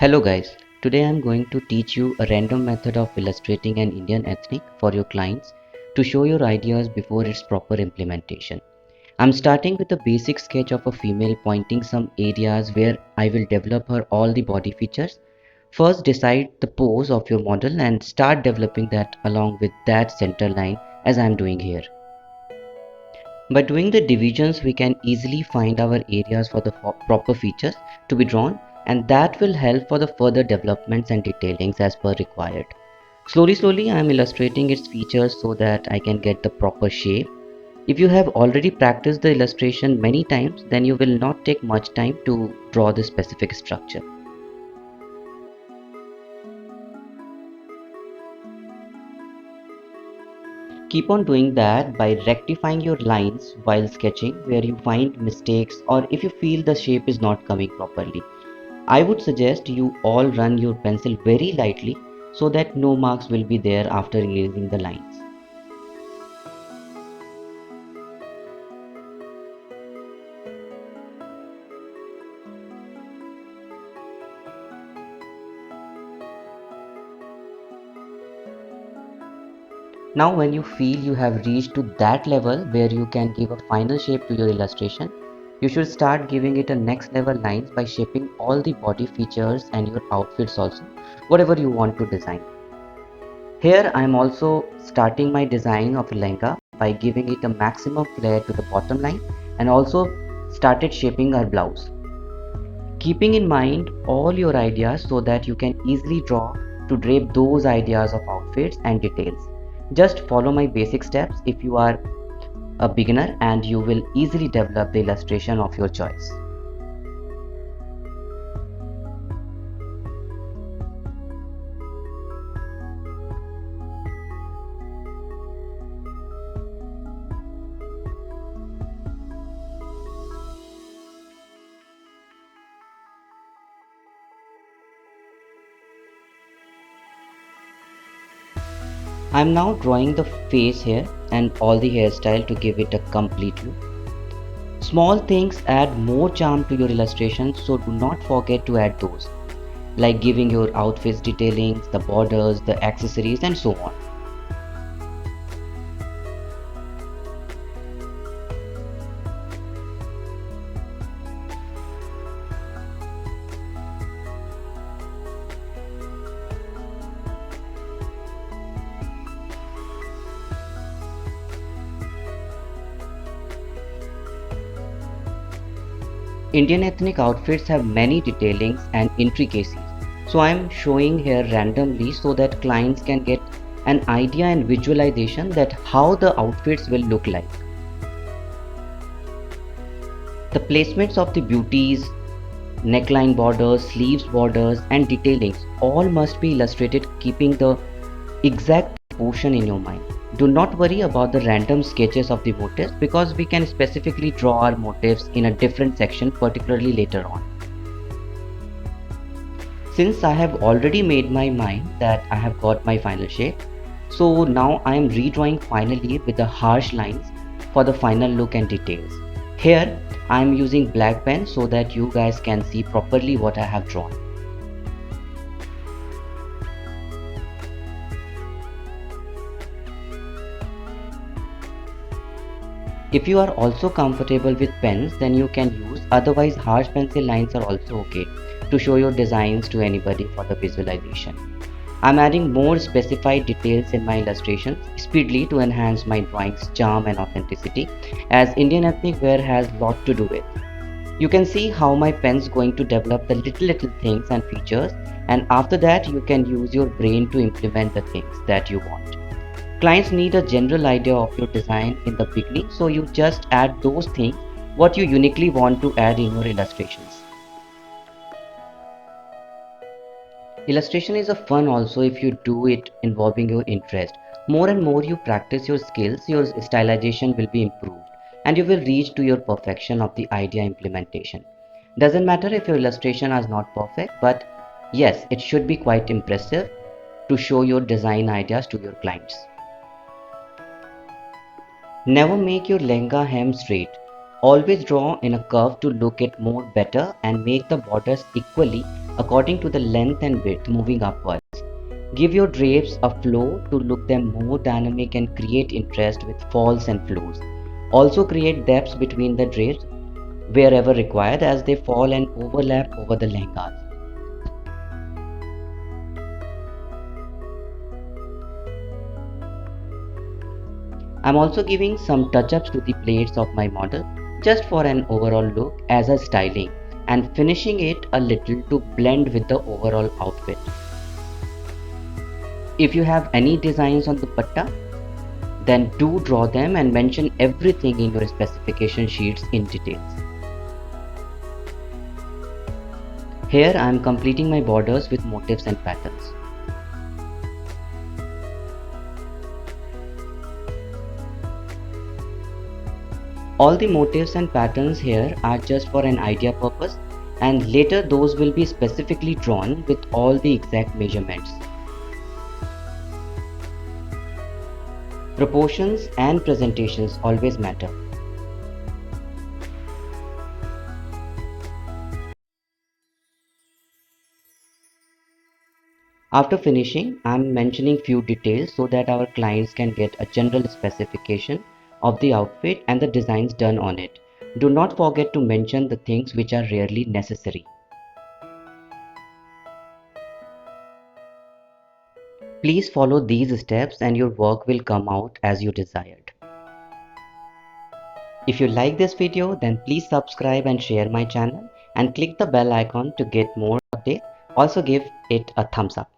Hello guys, today I am going to teach you a random method of illustrating an Indian ethnic for your clients to show your ideas before its proper implementation. I'm starting with a basic sketch of a female pointing some areas where I will develop her all the body features. First decide the pose of your model and start developing that along with that center line as I am doing here. By doing the divisions, we can easily find our areas for the proper features to be drawn, and that will help for the further developments and detailings as per required. Slowly, I am illustrating its features so that I can get the proper shape. If you have already practiced the illustration many times, then you will not take much time to draw the specific structure. Keep on doing that by rectifying your lines while sketching where you find mistakes or if you feel the shape is not coming properly. I would suggest you all run your pencil very lightly so that no marks will be there after erasing the lines. Now when you feel you have reached to that level where you can give a final shape to your illustration, you should start giving it a next level lines by shaping all the body features and your outfits also, whatever you want to design. Here I am also starting my design of a lehenga by giving it a maximum flare to the bottom line and also started shaping our blouse. Keeping in mind all your ideas so that you can easily draw to drape those ideas of outfits and details. Just follow my basic steps if you are a beginner and you will easily develop the illustration of your choice. I am now drawing the face here and all the hairstyle to give it a complete look. Small things add more charm to your illustrations, so do not forget to add those, like giving your outfits detailings, the borders, the accessories and so on. Indian ethnic outfits have many detailings and intricacies, so I am showing here randomly so that clients can get an idea and visualization that how the outfits will look like. The placements of the beauties, neckline borders, sleeves borders and detailings all must be illustrated keeping the exact portion in your mind. Do not worry about the random sketches of the motifs because we can specifically draw our motifs in a different section particularly later on. Since I have already made my mind that I have got my final shape, so now I am redrawing finally with the harsh lines for the final look and details. Here I am using black pen so that you guys can see properly what I have drawn. If you are also comfortable with pens, then you can use, otherwise harsh pencil lines are also okay to show your designs to anybody for the visualization. I'm adding more specified details in my illustrations speedily to enhance my drawing's charm and authenticity, as Indian ethnic wear has lot to do with. You can see how my pen's going to develop the little things and features, and after that you can use your brain to implement the things that you want. Clients need a general idea of your design in the beginning, so you just add those things what you uniquely want to add in your illustrations. Illustration is a fun also if you do it involving your interest. More and more you practice your skills, your stylization will be improved and you will reach to your perfection of the idea implementation. Doesn't matter if your illustration is not perfect, but yes, it should be quite impressive to show your design ideas to your clients. Never make your lehenga hem straight. Always draw in a curve to look it more better and make the borders equally according to the length and width moving upwards. Give your drapes a flow to look them more dynamic and create interest with falls and flows. Also create depths between the drapes wherever required as they fall and overlap over the lehengas. I'm also giving some touch-ups to the plates of my model just for an overall look as a styling and finishing it a little to blend with the overall outfit. If you have any designs on dupatta, then do draw them and mention everything in your specification sheets in details. Here I am completing my borders with motifs and patterns. All the motifs and patterns here are just for an idea purpose, and later those will be specifically drawn with all the exact measurements. Proportions and presentations always matter. After finishing, I am mentioning few details so that our clients can get a general specification of the outfit and the designs done on it. Do not forget to mention the things which are rarely necessary. Please follow these steps and your work will come out as you desired. If you like this video, then please subscribe and share my channel and click the bell icon to get more updates. Also give it a thumbs up.